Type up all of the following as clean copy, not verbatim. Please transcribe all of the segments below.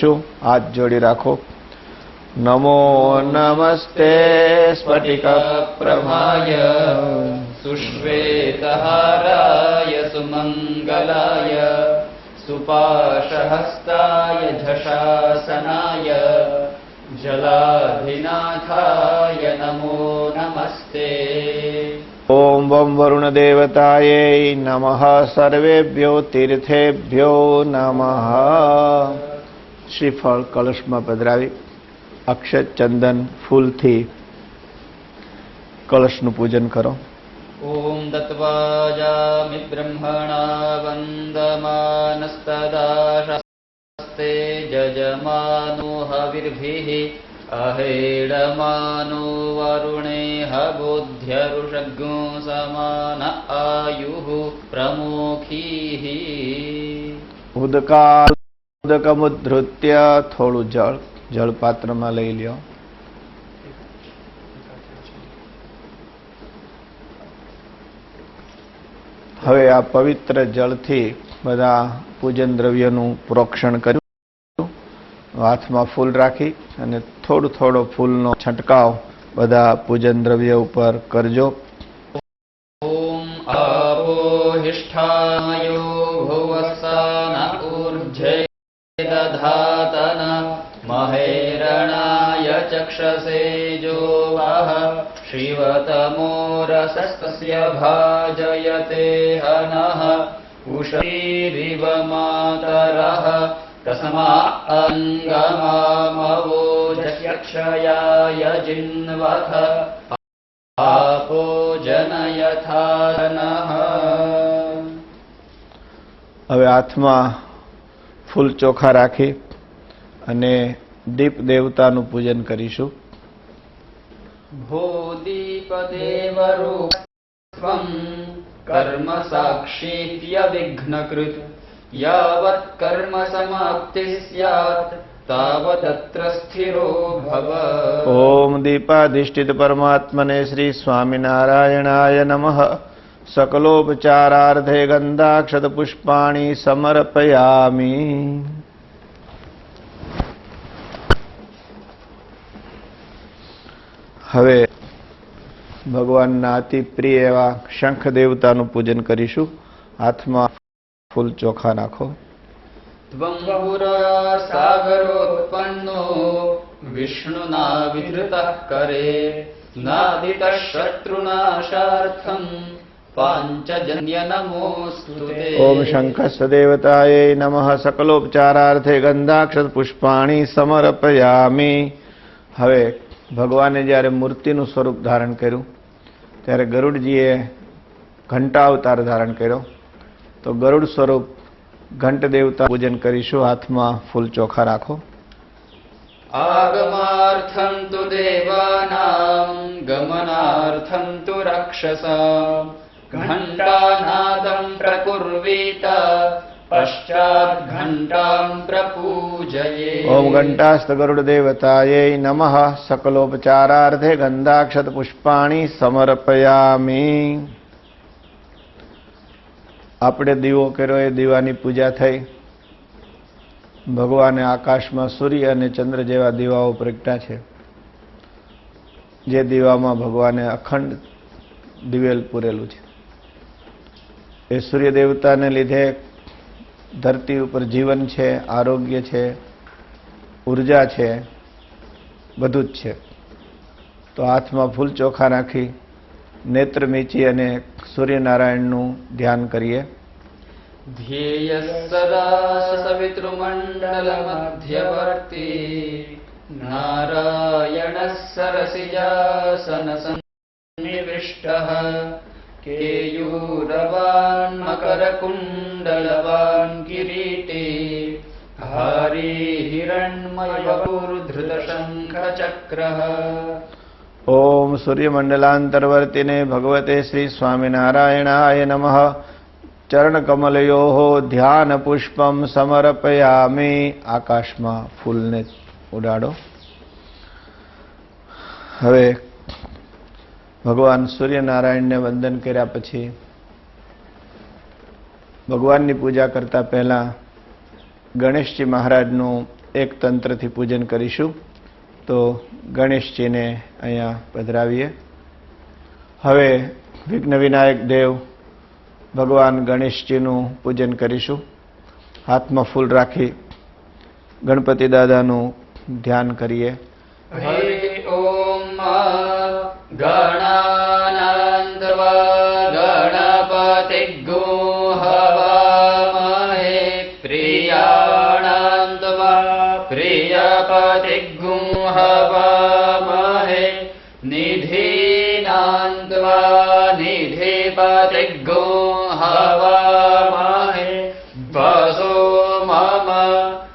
કરીશું. હાથ જોડી રાખો. નમો નમસ્તે સ્ફટિક પ્રભાય સુશ્વેતહારાય સુમંગલાય સુપાશહસ્તાય ઝષાસનાય જલાધિનાથાય નમો નમસ્તે. ઓમ વમ વરુણ દેવતાયે નમઃ. સર્વેભ્યો તીર્થેભ્યો નમઃ. શ્રીફળ કળશમાં પધરાવી અક્ષત ચંદન ફૂલથી કળશનું પૂજન કરો. ઓમ દત્વાજામિ બ્રહ્મણા વંદમાનસ્તદાશાસ્તે જજમાનો હવિર્ભિઃ અહેડમાનો વરુણે બોધ્યરુષગ્નો સમાન આયુઃ પ્રમોખીઃ. ઉદકમુદ્ધૃત્ય થોડું જળપાત્રમાં લઈ લ્યો. હવે આ પવિત્ર જળથી બધા પૂજન દ્રવ્યનું પ્રોક્ષણ કર્યું. હાથમાં ફૂલ રાખી અને થોડો ફૂલનો છંટકાવ બધા પૂજન દ્રવ્ય ઉપર કરજો. ઓમ આપોહિષ્ઠાયો ભુવસાન ઉર્જે દધાતન મહેરણાય ચક્ષસે જોવાહ શ્રીવતમોરસસ્ય ભાજયતે હનઃ ઉષીરિવ માતરઃ તસ્મા અંગમામવો જક્ષયાય જિન્વથ આપો જનયથાનઃ. હવે હાથમાં ફૂલ ચોખા રાખી અને દીપ દેવતાનું પૂજન કરીશું. ભો દીપદેવરૂપં કર્મ સાક્ષીત્ય વિઘ્નકૃત યાવત કર્મ સમાપ્તિ સ્યાત તાવતત્ર સ્થિરો ભવ. ઓમ દીપાધિષ્ઠિત પરમાત્મને શ્રી સ્વામિનારાયણાય નમઃ. સકલોપચારાર્થે ગંધાક્ષત પુષ્પાણિ સમર્પયામિ. હવે ભગવાનના અતિ પ્રિય એવા શંખ દેવતાનું પૂજન કરીશું. હાથમાં ફૂલ ચોખા નાખો. ત્વંપુરા સાગરોત્પન્નો વિષ્ણુના વિધૃતઃ કરે નાદિતઃ શત્રુનાશાર્થં પાંચજન્ય નમોસ્તુતે. ઓમ શંખસ્ય દેવતાયે નમઃ. સકલોપચારાર્થે ગંધાક્ષત પુષ્પાણિ સમર્પયામિ. હવે ભગવાને જ્યારે મૂર્તિનું સ્વરૂપ ધારણ કર્યું ત્યારે ગરુડજીએ ઘંટા અવતાર ધારણ કર્યો. તો ગરુડ સ્વરૂપ ઘંટ દેવતા પૂજન કરીશું. હાથમાં ફૂલ ચોખા રાખો. આગમાર્થં તુ દેવાનાં ગમનાર્થં તુ રક્ષસાં ઘંટાનાદં પ્રકુર્વીત પશ્ચાત ઘંટાં પ્રપૂજયે. ઓમ ઘંટાસ્ત ગરુડ દેવતાયે નમઃ. સકલોપચારાર્થે ગંધાક્ષત પુષ્પાણિ સમર્પયામિ. આપણે દીવો કર્યો એ દીવાની પૂજા થઈ. ભગવાને આકાશમાં સૂર્ય અને ચંદ્ર જેવા દીવાઓ પ્રગટ્યા છે. જે દીવામાં ભગવાને અખંડ દિવેલ પૂરેલું છે. એ સૂર્ય દેવતાને લીધે ધરતી ઉપર જીવન છે, આરોગ્ય છે, ઉર્જા છે, બધું જ છે. તો હાથમાં ફૂલ ચોખા નાખી નેત્ર મીચી અને સૂર્યનારાયણનું ધ્યાન કરીએ. ધ્યેય સદા સવિતૃમંડલ મધ્યવર્તી નારાયણ સરસિજાસન સન્નિવિષ્ટઃ કેયુરવાન મકરકુંડલવાન કિરીટી હારી હિરણ્મયૂર્ધૃત શંખ ચક્રઃ. ઓમ સૂર્યમંડલાંતર્વર્તિને ભગવતે શ્રી સ્વામિનારાયણાય નમઃ. ચરણકમલયો ધ્યાન પુષ્પમ સમર્પયામિ. આકાશમાં ફૂલને ઉડાડો. હવે ભગવાન સૂર્યનારાયણને વંદન કર્યા પછી ભગવાનની પૂજા કરતા પહેલા ગણેશજી મહારાજનું એક તંત્રથી પૂજન કરીશું. તો ગણેશજીને અહીંયા પધરાવીએ. હવે વિઘ્ન વિનાયક દેવ ભગવાન ગણેશજીનું પૂજન કરીશું. હાથમાં ફૂલ રાખી ગણપતિ દાદાનું ધ્યાન કરીએ. હરિ ઓમ ગણાનાન્તવા ગણપતિગ્ગું હવામહે પ્રિયાણાન્તવા પ્રિયપતિગ્ગું હવામહે નિધિનાન્તવા નિધિપતિગ્ગું હવામહે વસો મમ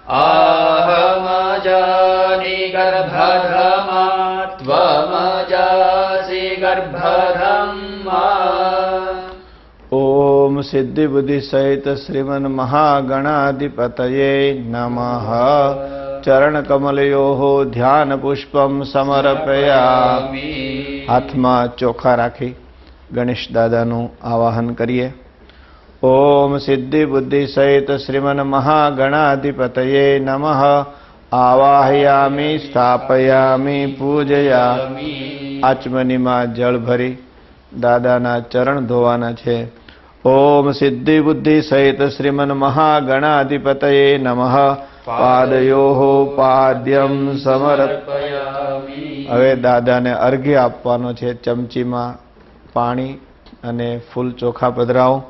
आहमजानि गर्भधमा त्वमजासि गर्भधम्मा. ओम सिद्धि बुद्धि सहित श्रीमन महागणाधिपतये नमः. चरण कमलयोः ध्यान पुष्पम समर्पयामि. हाथમાં ચોખા રાખી ગણેશ દાદાનું આવાહન કરીએ. ओम सिद्धि बुद्धि सहित श्रीमन महागणाधिपतये नमः. आवाहयामि स्थापयामि पूजयामि. आचमनीમાં જળ ભરી દાદાના ચરણ ધોવાના છે. ओम सिद्धि बुद्धि सहित श्रीमन महागणाधिपतये नमः. પાદયોઃ પાદ્યમ સમર્પયામિ. હવે દાદાને અર્ઘ્ય આપવાનો છે. ચમચીમાં પાણી અને ફૂલ ચોખા પધરાવો.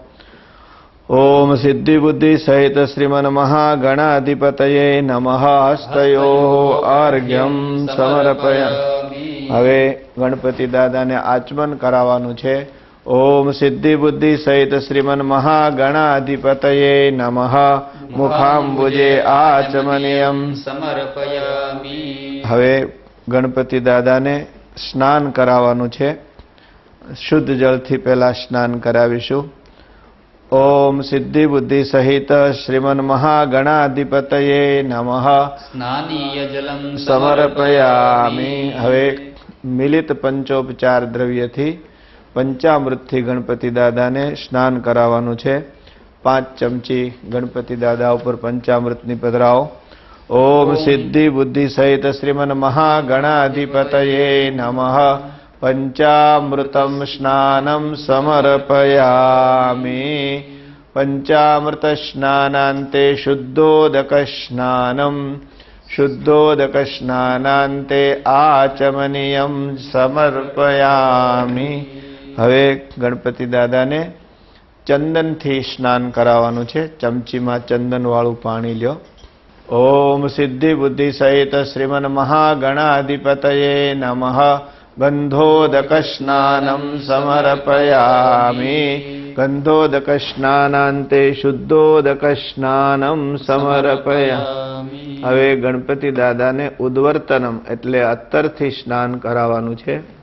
ओम सिद्धि बुद्धि सहित श्रीमन महागणाधिपतये नमः. हस्तयोः अर्घ्यम समर्पयामि. હવે ગણપતિ દાદાને આચમન કરાવવાનું છે. ओम सिद्धि बुद्धि सहित श्रीमन महागणाधिपतये नमः. मुखाम्बुजे आचमनीयम સમર્પયામિ. હવે ગણપતિ દાદાને સ્નાન કરાવવાનું છે. શુદ્ધ જળથી પહેલા સ્નાન કરાવીશું. ओम सिद्धि बुद्धि सहित श्रीमन महागणाधिपतये नमः. સ્નાનીય જલમ સમર્પયામિ. હવે મિલિત પંચોપચાર દ્રવ્યથી પંચામૃતથી ગણપતિ દાદાને સ્નાન કરાવવાનું છે. 5 ચમચી ગણપતિ દાદા ઉપર પંચામૃતની પધરાવો. ओम सिद्धि बुद्धि सहित श्रीमन महागणाधिपतये नमः. पंचामृतम स्नानं समर्पयामि. पंचामृत स्नानान्ते शुद्धोदक स्नानं शुद्धोदक स्नानान्ते आचमनीयं समर्पयामि. હવે ગણપતિ દાદાને ચંદનથી સ્નાન કરાવવાનું છે. ચમચીમાં ચંદનવાળું પાણી લ્યો. ओम सिद्धि बुद्धि सहित श्रीमन महागणाधिपतये नमः. गंधोदक स्नानं समर्पयामि. गंधोदक स्नानान्ते शुद्धोदक स्नानं समर्पयामि. હવે ગણપતિ દાદાને ઉદ્વર્તનમ એટલે અત્તરથી સ્નાન કરાવવાનું છે.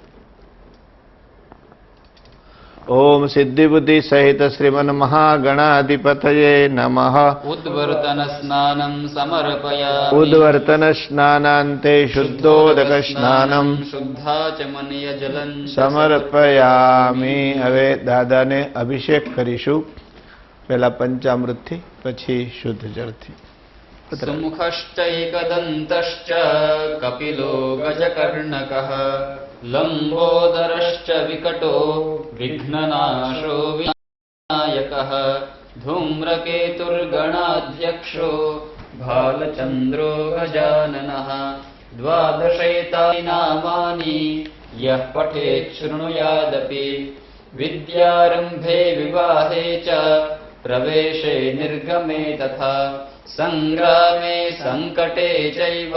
ओम सिद्धि बुद्धि सहित श्रीमन महागणाधिपतये नमः. ઉદ્વર્તન સ્નાનમ સમર્પયામિ. उद्वर्तन स्नानान्ते शुद्धोदक स्नानं શુદ્ધાચમનીય જલં સમર્પયામિ. હવે દાદાને અભિષેક કરીશું. પહેલા પંચામૃતથી પછી શુદ્ધ જળથી. સુમુખશ્ચૈકદંતશ્ચ કપિલો ગજકર્ણકઃ લંબોદરશ્ચ વિકટો વિઘ્નનાશો વિનાયકઃ ધૂમ્રકેતુર્ગણાધ્યક્ષો ભાલચંદ્રો ગજાનનઃ. દ્વાદશૈતાनि નામાनि યઃ પઠેत् શૃણુયાદપि. વિદ્યારંભે વિવાહે ચ પ્રવેશે નિર્ગમે તથા સંગ્રામે સંકટે ચૈવ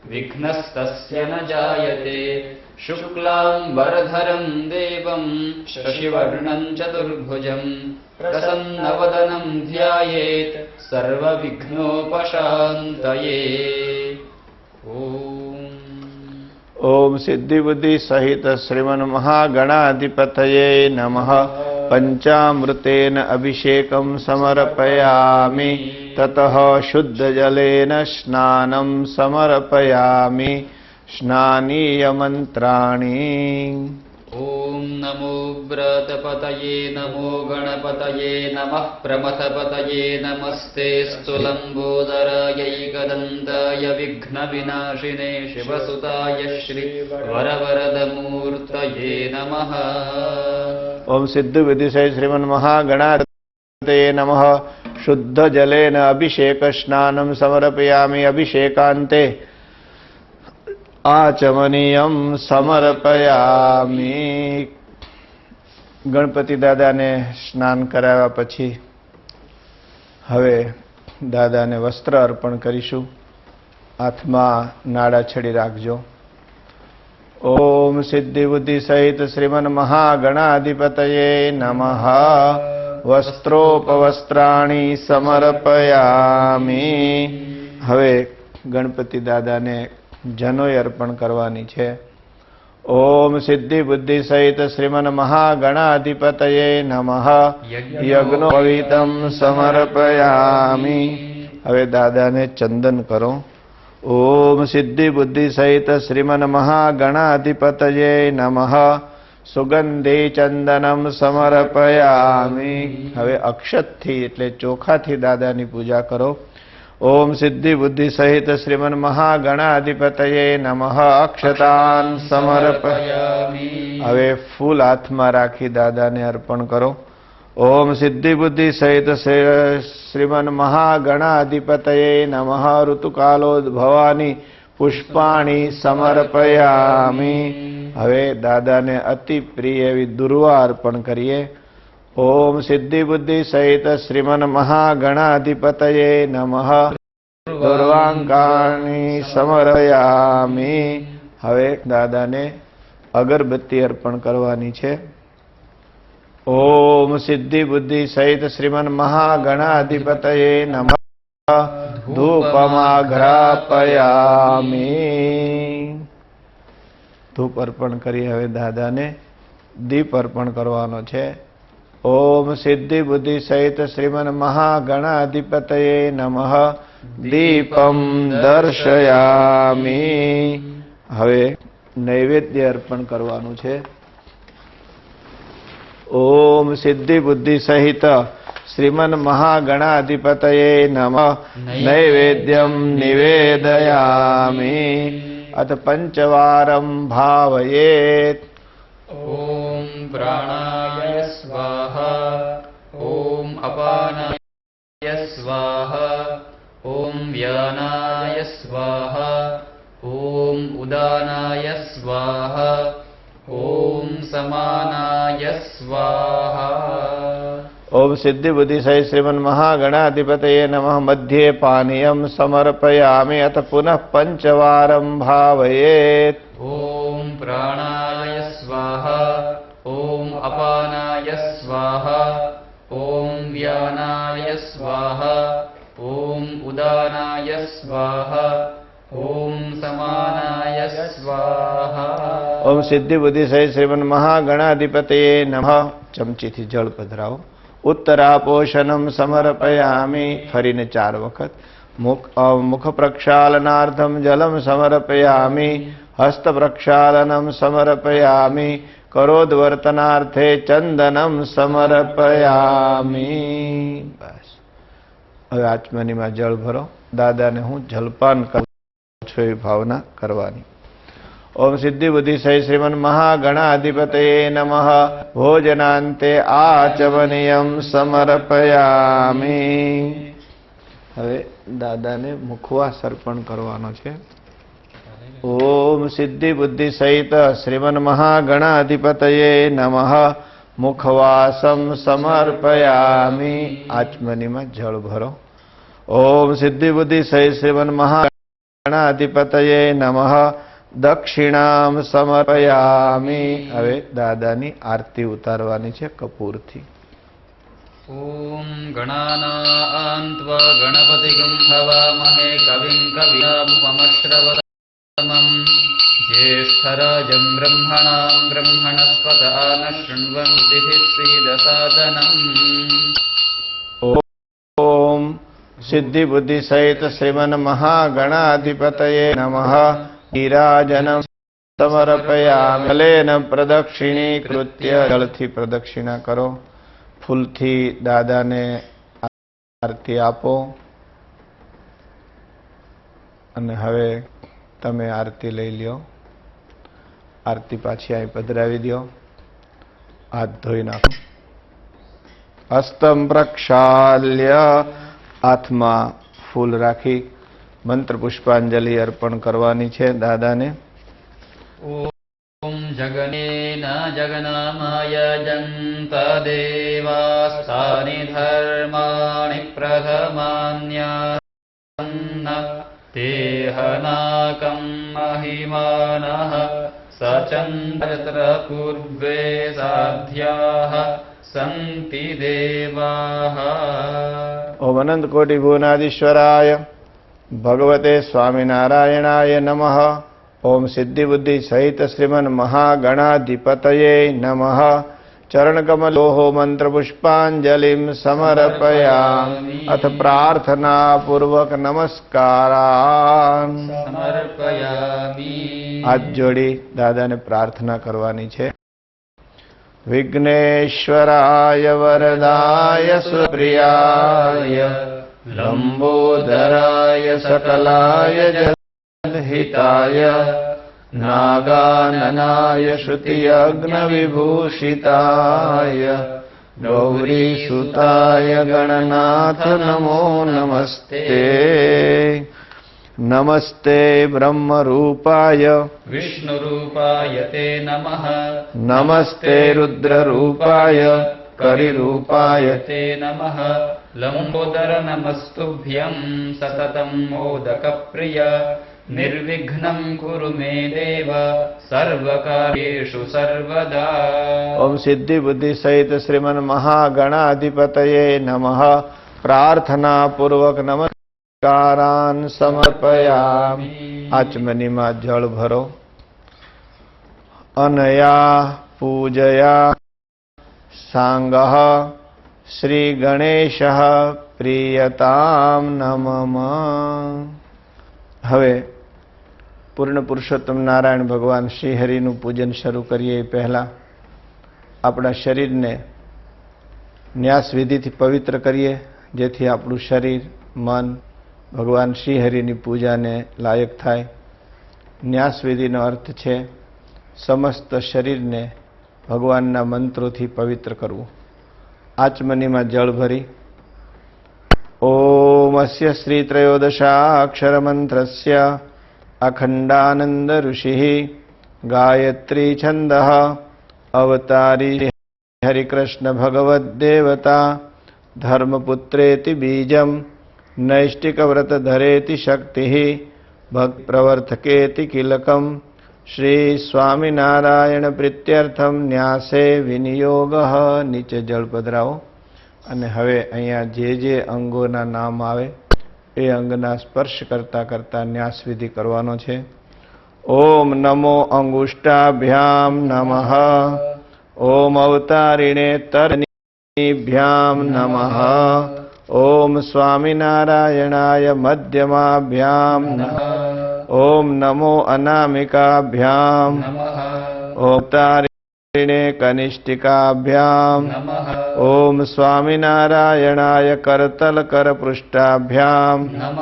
વિઘ્નસ્તસ્ય ન જાયતે. શુક્લાંબરધરં દેવં શશિવર્ણં ચતુર્ભુજં પ્રસન્નવદनं ધ્યાયેત સર્વવિઘ્નોપશાંતયે. ओम सिद्धि बुद्धि सहित श्रीमन महागणाधिपतये नमः. पंचामृतेन अभिषेकं समर्पयामि. ततः शुद्ध जलेन स्नानं समर्पयामि. स्नानीय मंत्राणि. ओम नमो व्रतपतये नमो गणपतये नमः प्रमथपतये नमस्तेऽस्तु लम्बोदरायैकदन्ताय विघ्नविनाशिने शिवसुताय श्रीवरवरदमूर्तये नमः। ओम सिद्धिविधिशय श्रीमन्महागणाधिपतये नमः। शुद्ध जलेन अभिषेक स्नानं समर्पयामि। अभिषेकान्ते आचमनीयं समर्पयामि। गणपति दादाने स्नान कराव्યા પછી હવે દાદાને વસ્ત્ર અર્પણ કરીશું. હાથમાં નાડા છડી રાખજો. ओम सिद्धि बुद्धि सहित श्रीमन महागणाधिपतये नमः। वस्त्रोपवस्त्राणि समर्पयामि। હવે ગણપતિ દાદાને જનોય અર્પણ કરવાની છે. ओम सिद्धि बुद्धि सहित श्रीमन महागणाधिपतये नमः। यज्ञोपवीतं समर्पयामि। હવે દાદાને ચંદન કરો. ओम सिद्धि बुद्धि सहित श्रीमन महागणाधिपतये नमः। सुगंधि चंदनम समर्पयामि। હવે અક્ષતથી એટલે ચોખાથી દાદાની પૂજા કરો. ओम सिद्धि बुद्धि सहित श्रीमन महागणाधिपतये नमः। अक्षतान समर्पयामि। હવે ફૂલ હાથમાં રાખી દાદાને અર્પણ કરો. ओम सिद्धि बुद्धि सहित श्रीमन महागणाधिपतये नमः। ऋतुकालोद्भवानि पुष्पाणि समर्पयामि। હવે દાદાને અતિ પ્રિય એવી દુર્વા અર્પણ કરીએ. ओम सिद्धि बुद्धि सहित श्रीमन महागणाधिपतये नमः। दुर्वांकानि समर्पयामि। હવે દાદાને અગરબત્તી અર્પણ કરવાની છે. ओम सिद्धि बुद्धि सहित श्रीमन महागणाधिपतये नमः। धूपमाघ्रापयामि। धूप अर्पण કરી હવે દાદાને દીપ અર્પણ કરવાનો છે. ओम सिद्धि बुद्धि सहित श्रीमन महागणाधिपतये नमः। दीपम दर्शयामि। હવે નૈવેદ્ય અર્પણ કરવાનું છે. ओम सिद्धि बुद्धि सहित श्रीमन महागणाधिपतये नमः। नैवेद्यं निवेदयामि। अथ पंचवारं भावयेत्। ओम प्राणाय स्वाहा। ओम अपानाय स्वाहा। ओम व्यानाय स्वाहा। ओम उदानाय स्वाहा। ओम समानाय स्वाहा। ओम सिद्धि बुद्धि सहित श्रीमन महागणाधिपतये नमः। मध्ये पानीयं समर्पयामि। अथ पुनः पंचवारं भावयेत्। ओम प्राणाय स्वाहा। ओम अपानाय स्वाहा। ओम व्यानाय स्वाहा। ओम उदानाय स्वाहा। ओम समानाय स्वाहा। ओम सिद्धि बुद्धि सहित श्रीमन महागणाधिपतये नमः। चमचीથી જળ પધરાવો. उत्तरापोषणं समर्पयामि. ફરીને 4 વખત. मुख प्रक्षालनार्थं जलं समर्पयामि. हस्त प्रक्षालनं समर्पयामि. करोद्वर्तनार्थे चंदनं समर्पयामि. બસ હવે આચમનીમાં જળ ભરો. દાદાને હું જલપાન કરું છું એવી ભાવના કરવાની. ओम सिद्धि बुद्धि सहित श्रीमन महागणाधिपतये नमः। भोजनान्ते आचमनीयं समर्पयामि। હવે દાદાને મુખવાસ અર્પણ કરવાનો છે. ओम सिद्धि बुद्धि सहित श्रीमन महागणाधिपतये नमः। मुखवासं समर्पयामि. आचमनीમાં જળ ભરો. ओम सिद्धि बुद्धि सहित श्रीमन महागणाधिपतये नमः। दक्षिणाम समर्पयामि. હવે દાદાની આરતી ઉતારવાની છે કપૂરથી. ओम गणानान्त्वा गणपतिगं हवामहे कविं कविमुपमश्रवतमं ज्येष्ठराजं ब्रह्मणां ब्रह्मणस्पत न शृण्वन्ति श्रीदसादनम्। ओम सिद्धि बुद्धि सहित श्रीमन महागणाधिपतये नमः। नीराजनं સમર્પયામિ જલેન પ્રદક્ષિણીકૃત્ય જળથી પ્રદક્ષિણા કરો. ફૂલથી દાદાને આરતી આપો અને હવે તમે આરતી લઈ લ્યો. આરતી પાછી અહીં પધરાવી દો. હાથ ધોઈ નાખો. હસ્તમ પ્રક્ષાલ્ય હાથમાં ફૂલ રાખી મંત્ર પુષ્પાંજલિ અર્પણ કરવાની છે દાદાને. ઓમ જગનેન જગનામાય જંત દેવાસ્તાનિ ધર્માણિ પ્રથમાન્યાન્ન તેહનાકં મહિમાનઃ સચંદ્ર પૂર્વે સાધ્યાઃ સંતિ દેવાઃ. ઓમ અનંત કોટિ ભુવનાધીશ્વરાય ભગવતે સ્વામિનારાયણાય નમઃ. ઓમ સિદ્ધિ બુદ્ધિ સહિત શ્રીમન મહાગણાધિપતયે નમઃ. ચરણકમલોહો મંત્ર પુષ્પાંજલિમ સમર્પયામિ. અથ પ્રાર્થના પૂર્વક નમસ્કારાન સમર્પયામિ. હાથ જોડી દાદાને પ્રાર્થના કરવાની છે. વિઘ્નેશ્વરાય વરદાય સુપ્રિયાય લંબોદરાય સકલાય જલહિતાય નાગાનનાય શ્રુતિયજ્ઞવિભૂષિતાય ગૌરીસુતાય ગણનાથ નમો નમસ્તે. નમસ્તે બ્રહ્મરૂપાય વિષ્ણુરૂપાય તે નમઃ. નમસ્તે રુદ્રરૂપાય કરીરૂપાય તે નમઃ. લંબોદર નમસ્તુભ્યં સતતં મોદકપ્રિય નિર્વિઘ્नं કુરુ મે દેવ સર્વકાર્યેષુ સર્વદા. ઓમ સિદ્ધિ બુદ્ધિ સહિત શ્રીમન મહાગણાધિપતયે નમઃ. પ્રાર્થના પૂર્વક નમસ્કારાન સમર્પયામિ. આચમનીમાં જળ ભરો. અનયા પૂજયા સાંગઃ શ્રી ગણેશ પ્રિયતામ નમઃ. હવે પૂર્ણ પુરુષોત્તમ નારાયણ ભગવાન શ્રી હરિનું પૂજન શરૂ કરીએ એ પહેલા આપણા શરીરને ન્યાસ વિધિથી પવિત્ર કરીએ, જેથી આપણું શરીર મન ભગવાન શ્રી હરિની પૂજાને લાયક થાય. ન્યાસ વિધિનો અર્થ છે સમસ્ત શરીરને ભગવાનના મંત્રોથી પવિત્ર કરવું. આચમનીમાં જળ ભરી ઓમ અસ્ય શ્રી ત્રયોદશાક્ષર મંત્રસ્ય અખંડાનંદ ઋષિઃ ગાયત્રી છંદઃ અવતારી હરિકૃષ્ણ ભગવદ દેવતા ધર્મપુત્રેતિ બીજમ નૈષ્ટિકવ્રત ધરેતિ શક્તિઃ ભક્તિ પ્રવર્તકેતિ કિલકમ શ્રી સ્વામિનારાયણ પ્રીત્યર્થમ ન્યાસે વિનિયોગ. નીચે જળ પધરાવો અને હવે અહીંયા જે અંગોના નામ આવે એ અંગના સ્પર્શ કરતા કરતા ન્યાસ વિધિ કરવાનો છે. ઓમ નમો અંગુષ્ટાભ્યામ નમઃ. ઓમ અવતારિણે તરણીભ્યામ નમઃ. ઓમ સ્વામિનારાયણાય મધ્યમાભ્યામ નમઃ. ઓમ નમો અનામિકાભ્યામ નમઃ. ઓમ તારિણે કનિષ્ઠિકાભ્યામ નમઃ. ઓમ સ્વામિનારાયણાય કરતલકરપૃષ્ઠાભ્યામ નમઃ.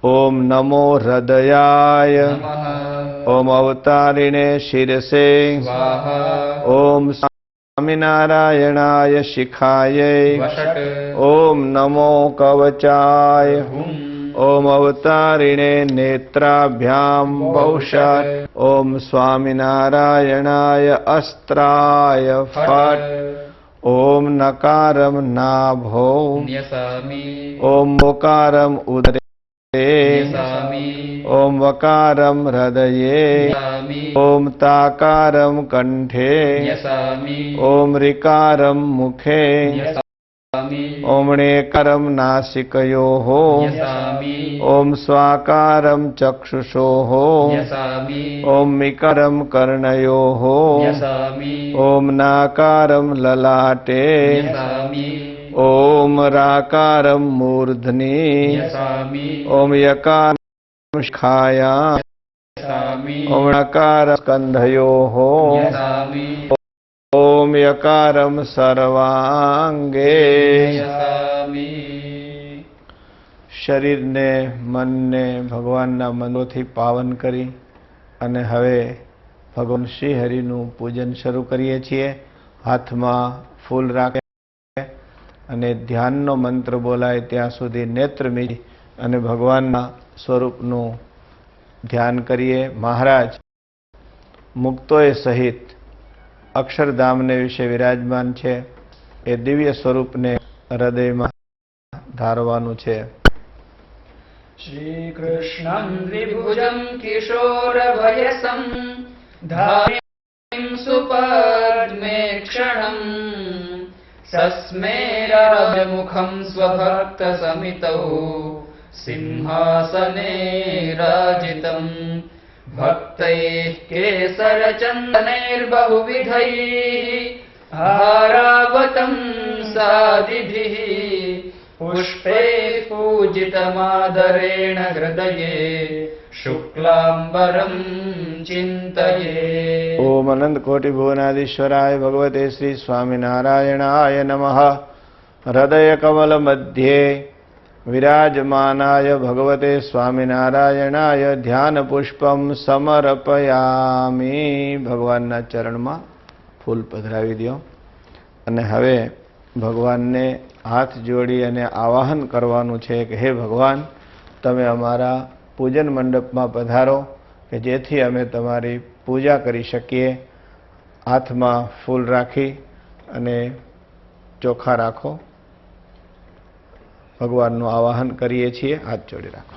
ઓમ નમો હૃદયાય. નમઃ. ઓમ અવતારિણે શિરસે. સ્વાહા. ઓમ સ્વામિનારાયણાય શિખાય. વષટ. ઓમ નમો કવચાય. હુમ. ઓમ અવતારિણે નેત્રાભ્યામ બૌષાત. ઓમ સ્વામિનારાયણાય અસ્ત્રાય ફટ. ઓમ નકારમ નાભો. ન્યસામિ. ઓમ મોકારમ ઉદરે. ન્યસામિ. ઓમ વકારમ હૃદયે. ન્યસામિ. ઓમ તાકારમ કંઠે. ન્યસામિ. ઓમ રિકારમ મુખે. ન્યસામિ. ઓમ ણેકારમ નાસિકયોઃ. ન્યસામિ. ઓમ સ્વાકારમ ચક્ષુષોઃ. ન્યસામિ. ઓમ મિકારમ કર્ણયોઃ. ન્યસામિ. ઓમ નાકારમ લલાટે. ન્યસામિ. ઓમ રાકારમ મૂર્ધની. ન્યસામિ. ઓમ યકારમ શિખાયામ. न्यसामि ओम णकार स्कंधयोः न्यसामि ओम यकारम सर्वांगे न्यसामि શરીરને મનને ભગવાનના મંત્રોથી પાવન કરી અને હવે ભગવાન શ્રી હરિનું પૂજન શરૂ કરીએ છીએ. હાથમાં ફૂલ રાખે અને ધ્યાનનો મંત્ર બોલાય ત્યાં સુધી નેત્ર મીચી અને ભગવાનના સ્વરૂપનું ધ્યાન કરીએ. મહારાજ મુક્તોએ સહિત અક્ષરધામને વિશે વિરાજમાન છે. એ દિવ્ય સ્વરૂપને હૃદયમાં ધારવાનું છે. श्रीकृष्णं द्विभुजं किशोरवयसं धारिं सुपद्मे क्षणं सस्मेरामुखं स्वभक्तसमितौ सिंहासने राजितं भक्तैः केसरचन्दनैर्बहुविधैः हारावतं सादिभिः पुष्पैः पूजितमादरेण हृदये शुक्लाम्बरं चिन्तये. ओम अनंत कोटि भुवनाधीश्वराय भगवते श्री स्वामिनारायणाय नमः. हृदय कमल मध्ये विराजमानाय भगवते स्वामिनारायणाय ध्यान पुष्पम समर्पयामि. ભગવાનના ચરણમાં ફૂલ પધરાવી દો અને હવે ભગવાનને હાથ જોડી અને આવાહન કરવાનું છે કે હે ભગવાન, તમે અમારા પૂજન મંડપમાં પધારો કે જેથી અમે તમારી પૂજા કરી શકીએ. હાથમાં ફૂલ રાખી અને ચોખા રાખો. ભગવાનનું આવાહન કરીએ છીએ. હાથ જોડી રાખો.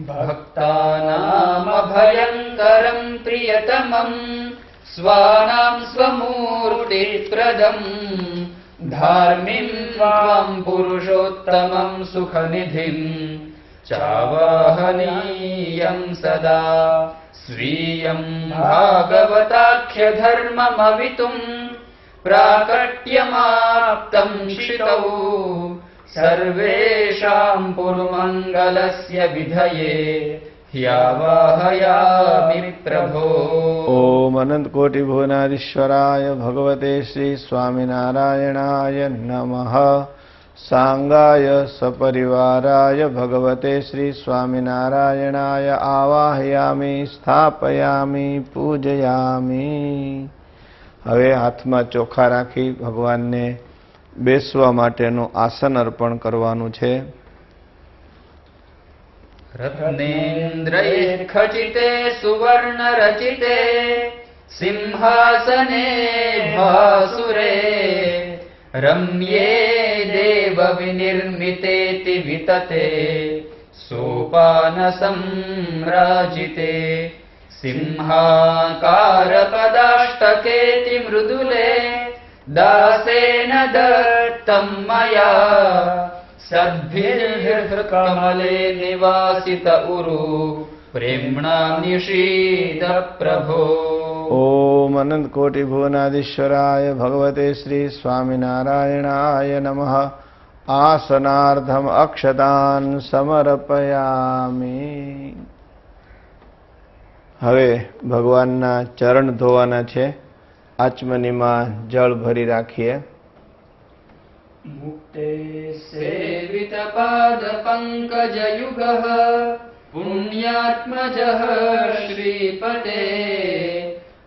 भक्तानाम् अभयङ्करं प्रियतमं स्वानां स्वमूर्तिप्रदम् धार्मिं त्वां पुरुषोत्तमं सुखनिधिं चावाहनीयं सदा स्वीयं भागवताख्यधर्ममवितुं प्राकट्यमाप्तं शितौ सर्वेषां पुरुमङ्गलस्य विधये ह्यावाहयामि प्रभो. ओम अनंत कोटि भुवनाधीश्वराय भगवते श्री स्वामिनारायणाय नमः. सांगाय सपरिवाराय भगवते श्री स्वामिनारायणाय आवाहयामि स्थापयामि पूजयामि. હવે હાથમાં ચોખા રાખી ભગવાનને બેસવા માટેનું આસન અર્પણ કરવાનું છે. रत्नेन्द्रये खचिते सुवर्णरचिते सिंहासने भासुरे रम्ये देवविनिर्मितेति वितते सोपानसंराजिते सिंहाकारपदाष्टकेति मृदुले दासेन दत्तं मया सद्भिर्कमले निवासित उरु प्रेम्णा निषीद प्रभो. ओम अनंत कोटि भुवनाधीश्वराय भगवते श्री स्वामिनारायणाय नमः. आसनार्धम अक्षतान समर्पयामि. હવે ભગવાનના ચરણ ધોવાના છે. આચમનીમાં જળ ભરી રાખીએ. मुक्ते सेवितपादपङ्कजयुगः पुण्यात्मजः श्रीपते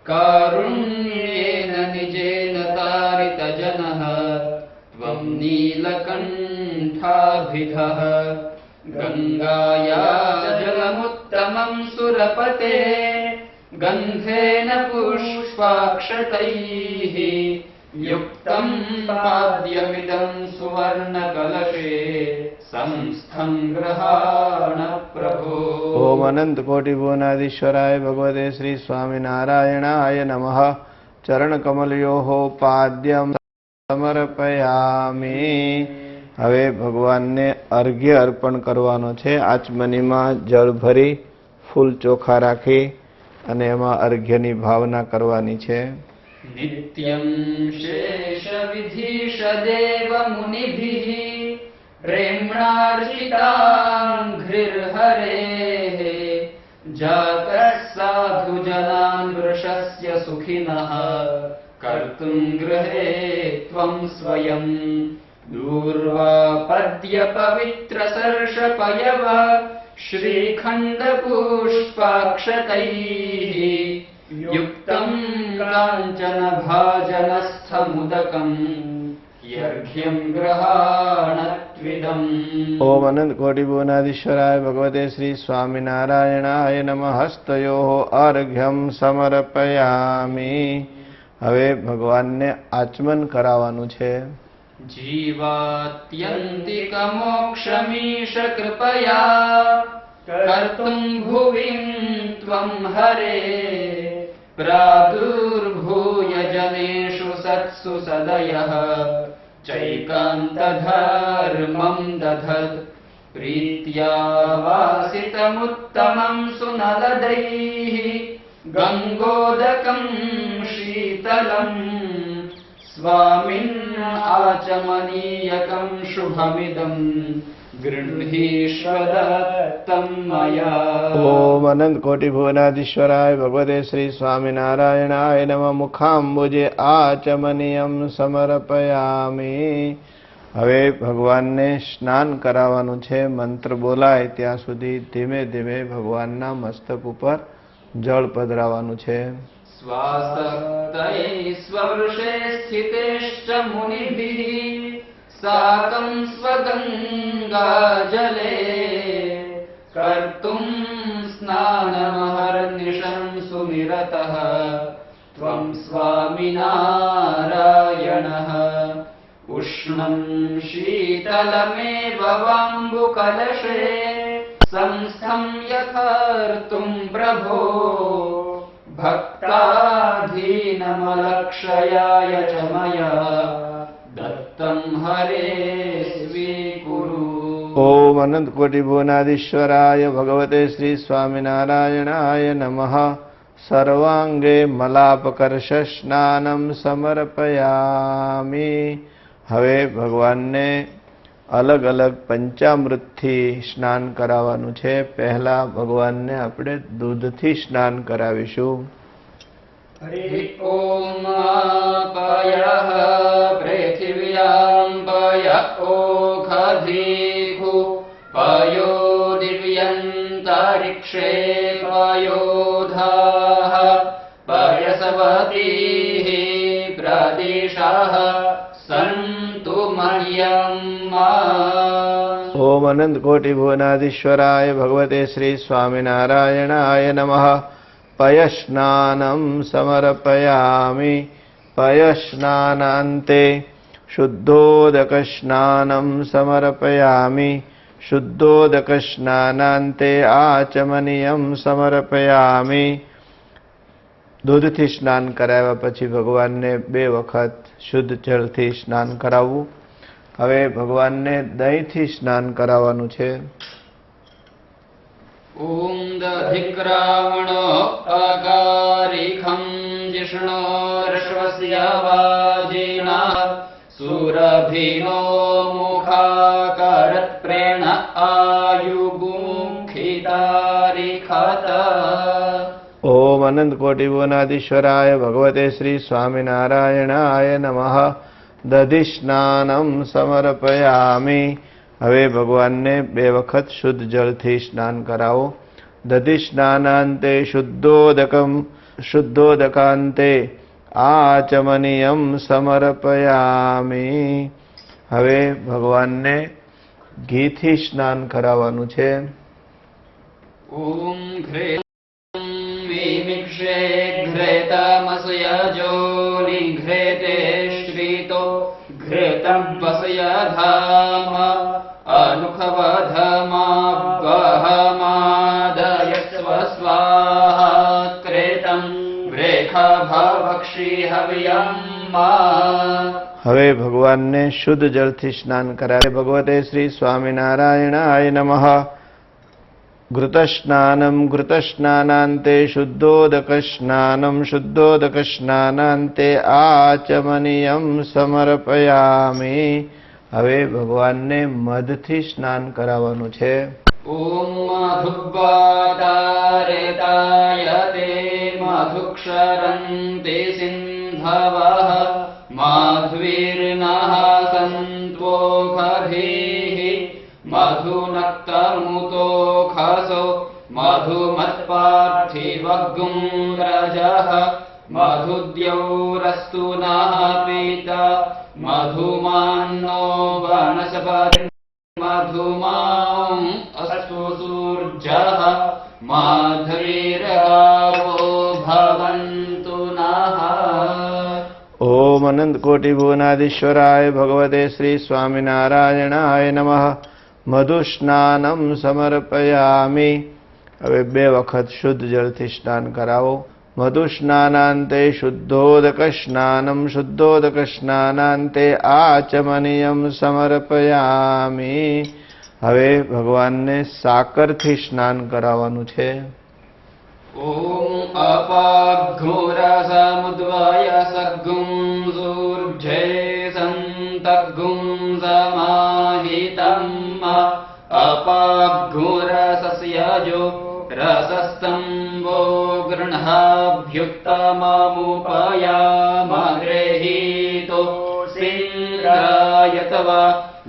कारुण्येन निजेन तारितजनः त्वं नीलकण्ठाभिधः गङ्गाया जलमुत्तमं सुरपते गन्धेन पुष्पाक्षतैः युक्तं पाद्यमिदं सुवर्णकलशे संस्थं गृहाण प्रभो. ओम अनंत कोटि भुवनाधीश्वराय भगवते श्री स्वामिनारायणाय नमः. चरण कमलयोः पाद्यं समर्पयामि. હવે ભગવાનને અર્ઘ્ય અર્પણ કરવાનો છે. આચમનીમાં જળ ભરી ફૂલ ચોખા રાખી અને એમાં અર્ઘ્યની ભાવના કરવાની છે. नित्यं शेषविधीशदेव मुनिभिः प्रेम्णार्चिताङ्घ्रिर्हरेः जातः पातु जनान् वृषस्य सुखिनः कर्तुम् गृहे त्वम् स्वयम् दूर्वापद्य पवित्रसर्षपयव श्रीखण्डपुष्पाक्षतैः युक्तम् काञ्चनभाजनस्थमुदकम् यर्घ्यम् ग्रहाणत्विदम्। ओम अनंत कोटि भुवनाधीश्वराय भगवते श्री स्वामिनारायणाय नमः। हस्तयोः अर्घ्यम સમર્પયામિ। હવે ભગવાનને આચમન કરાવવાનું છે। जीवात्यन्तिकमोक्षमीश कृपया कर्तुम् भुविम् त्वम् हरे प्रादुर्भूय जनेषु सत्सु सदयः चैकान्तधर्मम् दधत् प्रीत्या वासितमुत्तमम् सुनलदैः गङ्गोदकम् शीतलम् स्वामिन् आचमनीयकम् शुभमिदम् गृह्णीष्व दत्तम् मया। ओम अनंत कोटि भुवनाधीश्वराय भगवते श्री स्वामिनारायणाय नमः। मुखाम्बुजे आचमनीयम સમર્પયામિ। હવે ભગવાનને સ્નાન કરાવવાનું છે। મંત્ર બોલાય ત્યાં સુધી ધીમે ધીમે ભગવાનના મસ્તક ઉપર જળ પધરાવવાનું છે। स्वासक्तये स्ववृषे स्थितेश्च मुनिभिः साकम् स्वगङ्गाजले कर्तुम् स्नानमहर्निशम् सुनिरतः त्वम् स्वामिनारायणः उष्णम् शीतलमेव वाम्बुकलशे संस्थम् यथार्तुम् प्रभो भक्ताधीनमलक्षयाय च मया दत्तम् हरे स्वीकुरु। ओम अनंत कोटि भुवनाधीश्वराय भगवते श्री स्वामिनारायणाय नमः। सर्वांगे मलापकर्ष स्नानम समर्पयामि। હવે ભગવાનને અલગ અલગ પંચામૃતથી સ્નાન કરાવવાનું છે। પહેલા ભગવાનને આપણે દૂધથી સ્નાન કરાવીશું। हरि ओम पयः पृथिव्यां पय ओखधीः पयो दिव्यन्तरिक्षे पयोधाः पयसवतीः प्रदिशाः सन्तु मह्यम्। ओम अनंत कोटि भुवनाधीश्वराय भगवते श्री स्वामिनारायणाय नमः। पयस्नानं समर्पयामि। पयस्नानान्ते शुद्धोदकस्नानं समर्पयामि। शुद्धोदकस्नानान्ते आचमनीयं समर्पयामि। દૂધથી સ્નાન કરાવ્યા પછી ભગવાનને 2 વખત શુદ્ધ જળથી સ્નાન કરાવવું। હવે ભગવાનને દહીંથી સ્નાન કરાવવાનું છે। ॐ दधिक्रावणो अकारिखं जिष्णोरश्वस्य वाजिनः सुरभिनो मुखाकरत्प्रेण आयुगुंखितारिखत। ओम अनंत कोटि भुवनाधीश्वराय भगवते श्री स्वामिनारायणाय नमः। दधि स्नानं समर्पयामि। હવે ભગવાનને 2 વખત શુદ્ધ જળથી સ્નાન કરાવો। દધિ સ્નાનાંતે શુદ્ધોદકાંતે આચમનીયમ સમર્પયામિ। હવે ભગવાનને ઘીથી સ્નાન કરાવવાનું છે। ॐ घृतमिक्षे घृतमसयजो निघृते श्रितो घृतं वसयधाम अनुखवधमावहमादयस्व स्वाहा कृतं वृखभवक्षि हव्यम्। હવે ભગવાનને શુદ્ધ જળથી સ્નાન કરાવે। ભગવતે શ્રી સ્વામિનારાયણાય નમઃ। घृतस्नानं घृतस्नानान्ते शुद्धोदकस्नानं शुद्धोदकस्नानान्ते आचमनीयं समर्पयामि। હવે ભગવાનને મધથી સ્નાન કરાવવાનું છે। ॐ मधुब्बादारेतायते क्षरन्ति सिन्धवः माध्वीर्नः सन्त्वोखधीः मधुनक्तमुतोखसो मधुमत्पार्थिवगुंरजः मधुद्यौरस्तु नः पीता मधुमान्नो वनस्पति मधुमाम् अस्तु सूर्यः माध्वीर्गावो भवन्तु नः। ओम अनंत कोटि भुवनाधीश्वराय भगवते श्री स्वामिनारायणाय नमः। मधुस्नानम समर्पयामि। હવે 2 વખત શુદ્ધ જળથી સ્નાન કરાવો। મધુસ્નાનાંતે શુદ્ધોદક સ્નાનમ શુદ્ધોદક સ્નાનાંતે આચમનીયમ સમર્પયામિ। હવે ભગવાનને સાકરથી સ્નાન કરાવવાનું છે। ॐ अपाघ्घोरसमुद्वय सद्गुं सूर्जे सन्तग्गुं समाहितम् अपाघ्घोरसस्यजो रसस्तम्भो गृह्णाभ्युत्तममुपयामगृहीतो सिन्द्रायतवा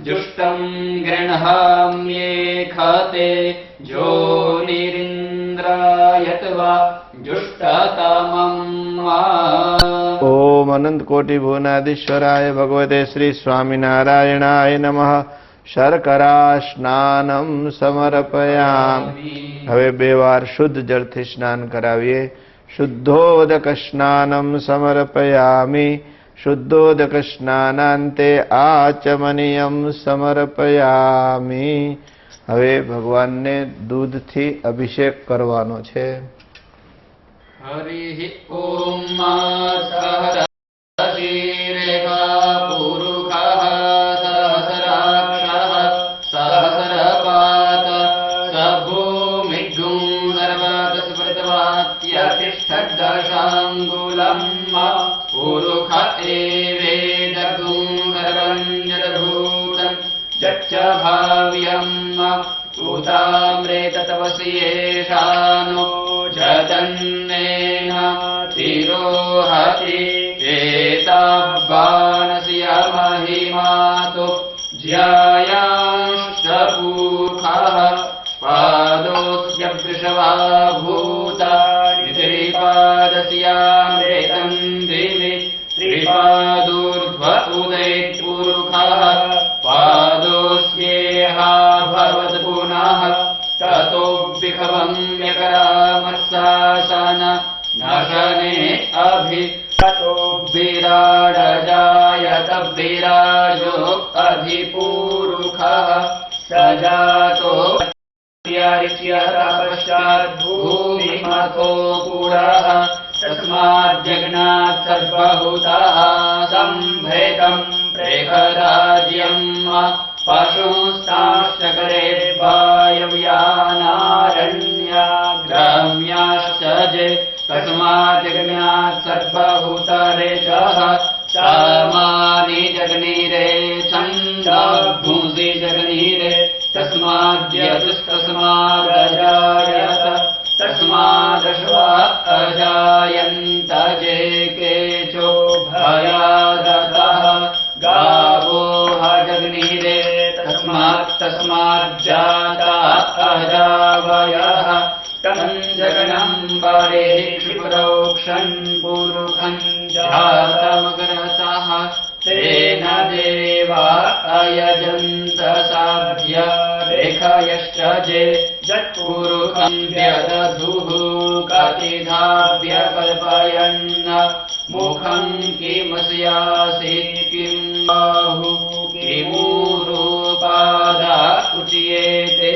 जुष्टं गृह्णाम्येखते जोनिरिन्द्रायतवा जुष्टतमम्। ओम अनंत कोटि भुवनाधीश्वराय भगवते श्री स्वामिनारायणाय नमः। शर्करा स्नानम समर्पयामि। હવે 2 વાર શુદ્ધ જળથી સ્નાન કરાવીએ। શુદ્ધોદક સ્નાનમ સમર્પયામિ શુદ્ધોદક સ્નાનાંતે આચમનીયમ સમર્પયામિ। હવે ભગવાનને દૂધથી અભિષેક કરવાનો છે। हरिः ॐ सहस्रशीर्षः पुरुषः सहस्राक्षः सहस्रपात स भूमिगुं सर्वतस्पृतवात्यतिष्ठद्दशाङ्गुलम् पुरुष एवेदगुं सर्वं जडभूतं यच्च भाव्यम् उतामृततपस्येषानो जतन्नेन तिरोहति एतावानस्य महिमातो ज्यायांश्चपूखः पादोऽस्य वृषभा भूतानि त्रिपादस्यामृतं दिवि त्रिपादोर्ध्व उदयपुरुषः पादोऽस्येहा भवत् पुनः ततो विखवम्यकरामर्शासन नशने अभि ततो विराडजायत विराजो अधिपूरुषः स जातो पश्चाद्भूमिमथो पुरः तस्माज्जग्नात् सर्वभूतः सम्भृतं प्रेखराज्यम् पशुंस्ताश्चकरे वायव्यानारण्याग्राम्याश्च जे तस्माज्जग्नात् सर्वभूतरेचः सामानि जगनीरे छन्दोभुंसि जगनीरे तस्माद्यतुस्तस्मादजायत तस्मादश्वा अजायन्त जे केचो भयादतः गावो जगनीरे तस्माज्जाता अजावयः तं जगनं परे क्षिप्रोक्षन् पुरुषं जातमग्रतः तेन देवा अयजन्त साध्य रेखयश्च जे जत्पुरुषं व्यदधुः कतिधाव्यकल्पयन् मुखं किमस्यासि किं बाहुः किमूरुपादा उच्येते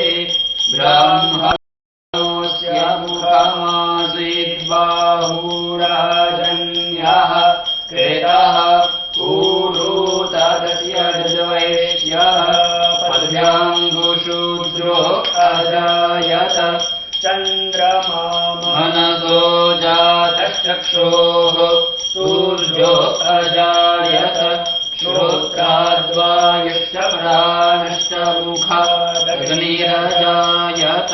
ब्राह्मणोऽस्य मुखमासीद्बाहुराजन्यः कृतः पूरुतदस्य द्वैष्यः पद्भ्याङ्गुशूद्रो अजायत चन्द्रमा मनसो जातश्चक्षोः सूर्यो अजायत श्रोत्राद्वायुश्च प्राणश्च मुखादग्निरजायत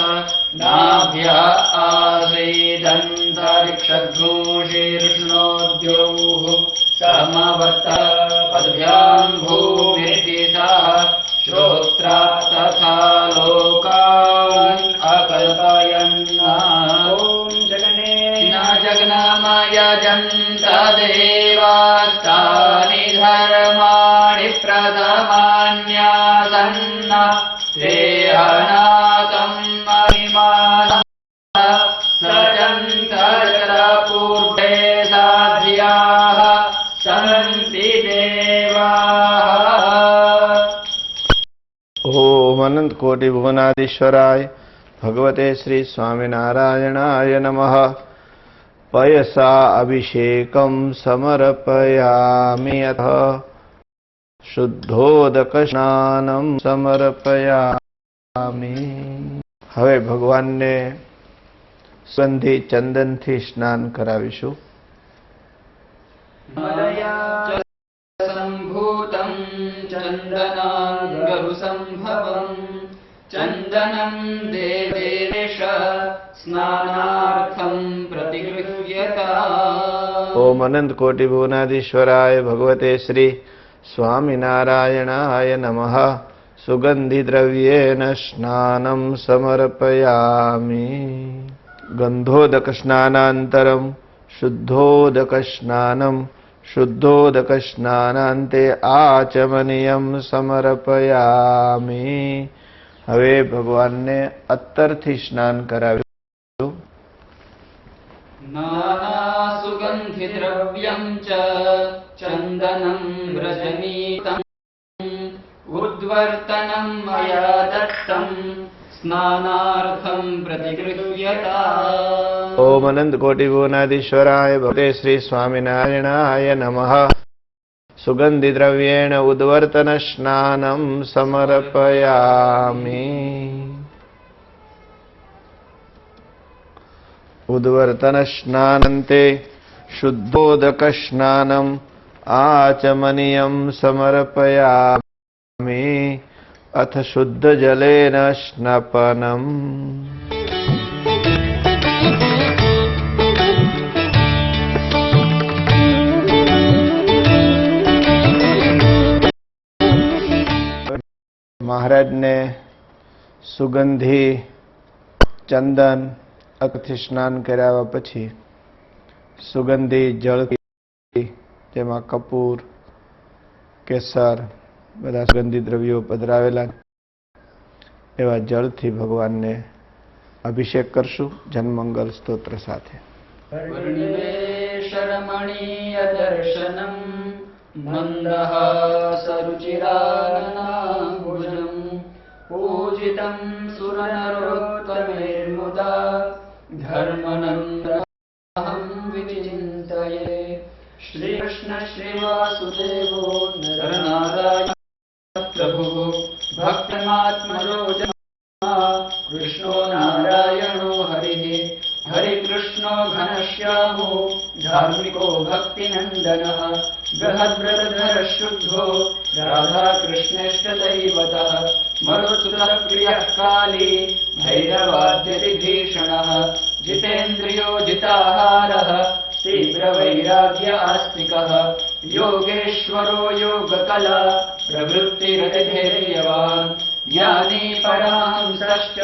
नाभ्य आसीदन्तरिक्षगोषे समवर्त पद्भ्यां भूमिर्दिशः श्रोत्रा तथा लोकान् अकल्पयन् ॐ जगने न जगन्मयजन्त देवास्तानि धर्माणि प्रथमान्यासन्न देहनाकं महिमानः सजन्तपूर्वे साध्याः सन्ति देवाः। ओम अनंत कोटि भुवनाधीश्वराय भगवते श्री स्वामिनारायणाय नमः। पयसा अभिषेकं समर्पयामि अथ शुद्धोदक स्नानं समर्पयामि। હવે ભગવાનને સુગંધી ચંદનથી સ્નાન કરાવીશું. सम्भूतं चन्दनाङ्गरुसम्भवं चन्दनं देवेश स्नानार्थं प्रतिगृह्यता। ओम अनंत कोटि भुवनाधीश्वराय भगवते श्री स्वामिनारायणाय नमः। सुगंधि द्रव्येन स्नानं समर्पयामि। गंधोदक स्नानान्तरं शुद्धोदक स्नानं शुद्धोदक स्नानान्ते आचमनीयं समर्पयामि। હવે ભગવાનને અત્તરથી સ્નાન કરાવ્યું. नाना सुगन्धिद्रव्यं च चन्दनं रजनीतम् उद्वर्तनं मया दत्तं स्नानार्थं प्रतिगृह्यता। ओम अनंत कोटि भुवनाधीश्वराय भगवते श्री स्वामिनारायणाय नमः। सुगंधि द्रव्येण उद्वर्तन स्नानं समर्पयामि। उद्वर्तन स्नानन्ते शुद्धोदक स्नानम् आचमनीयं समर्पयामि। अथ शुद्ध जलेन स्नपनम्। महाराज ने सुगंधी चंदन अथी स्नान कराव्या पछी सुगंधी जल जेमां कपूर केसर बधा सुगंधी द्रव्यो पधरावेला एवा जलथी भगवान ने अभिषेक करशु जनमंगल स्तोत्र साथे। वर्णिवेशरमणीय दर्शनम् मन्दः सरुचिराननाम्बुजम् पूजितं सुरनरोत्तमैर्मुदा धर्मनन्दहं विचिन्तये। श्रीकृष्ण श्रीवासुदेवो नरनारायण प्रभुः भक्तमात्मनो जना कृष्णो नारायणो हरिः हरिकृष्णो घनश्यामो धार्मिको भक्तिनन्दनः बृहद्व्रतधर शुद्धो राधाकृष्णेष्टदैवतः मरुत्सुतः प्रियः काली भैरवाद्यतिभीषणः जितेन्द्रियो जिताहारः तीव्रवैराग्य आस्तिकः योगेश्वरो योगकला प्रवृत्तिरतिधैर्यवान् ज्ञानी परमहंसश्च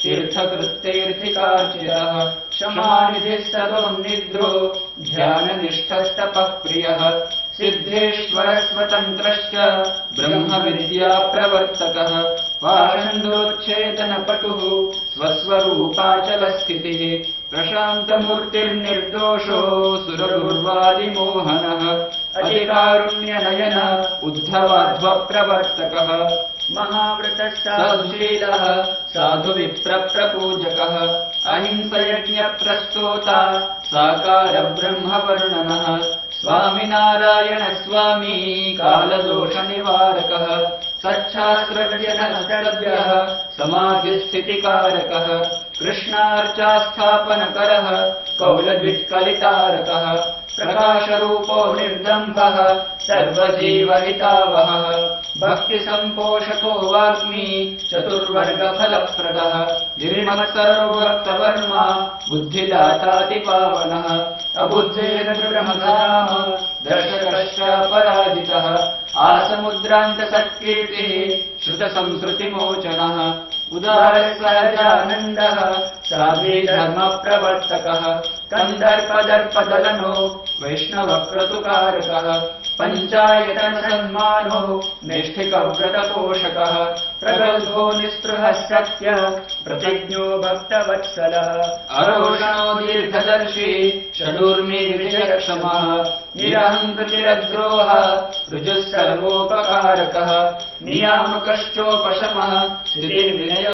तीर्थकृत्यैर्थिकार्चितः क्षमानिधिः सदोन्निद्रो ध्याननिष्ठस्तपः प्रियः सिद्धेश्वरः स्वतन्त्रश्च ब्रह्मविद्याप्रवर्तकः पाषण्डोच्छेदनपटुः स्वस्वरूपाचलस्थितिः प्रशान्तमूर्तिर्निर्दोषो सुरदुर्वादिमोहनः अतिकारुण्यनयन उद्धवाध्वप्रवर्तकः महाव्रतः साधुशीलः साधुविप्रप्रपूजकः अहिंसयज्ञप्रस्तोता साकारब्रह्मवर्णनः स्वामिनारायण स्वामी कालदोषनिवारकः सच्छास्त्रव्यः समाधिस्थितिकारकः कृष्णार्चास्थापनकरः कौलद्वित्कलितारकः प्रकाशरूपो निर्दम्भः सर्वजीवहितावहः भक्तिसम्पोषको वाग्मी चतुर्वर्गफलप्रदः निर्मत्सर्वभक्तवर्मा बुद्धिदातातिपावनः अबुद्धेन ब्रह्मधाम दर्शकश्च पराजितः आसमुद्रान्तसत्कीर्तिः श्रुतसंस्कृतिमोचनः उदारसहजानन्दः साधीधर्मप्रवर्तकः कन्दर्पदर्पदलनो वैष्णवक्रतुकारकः पञ्चायतनसन्मानो नैष्ठिकव्रतपोषकः प्रगल्भो निःस्पृहः सत्य प्रतिज्ञो भक्तवत्सलः अरोषणो दीर्घदर्शी षडूर्मी विजयक्षमः निरहङ्कृतिरद्रोहः ऋजुः सर्वोपकारकः नियामकश्चोपशमः श्रीर्विनय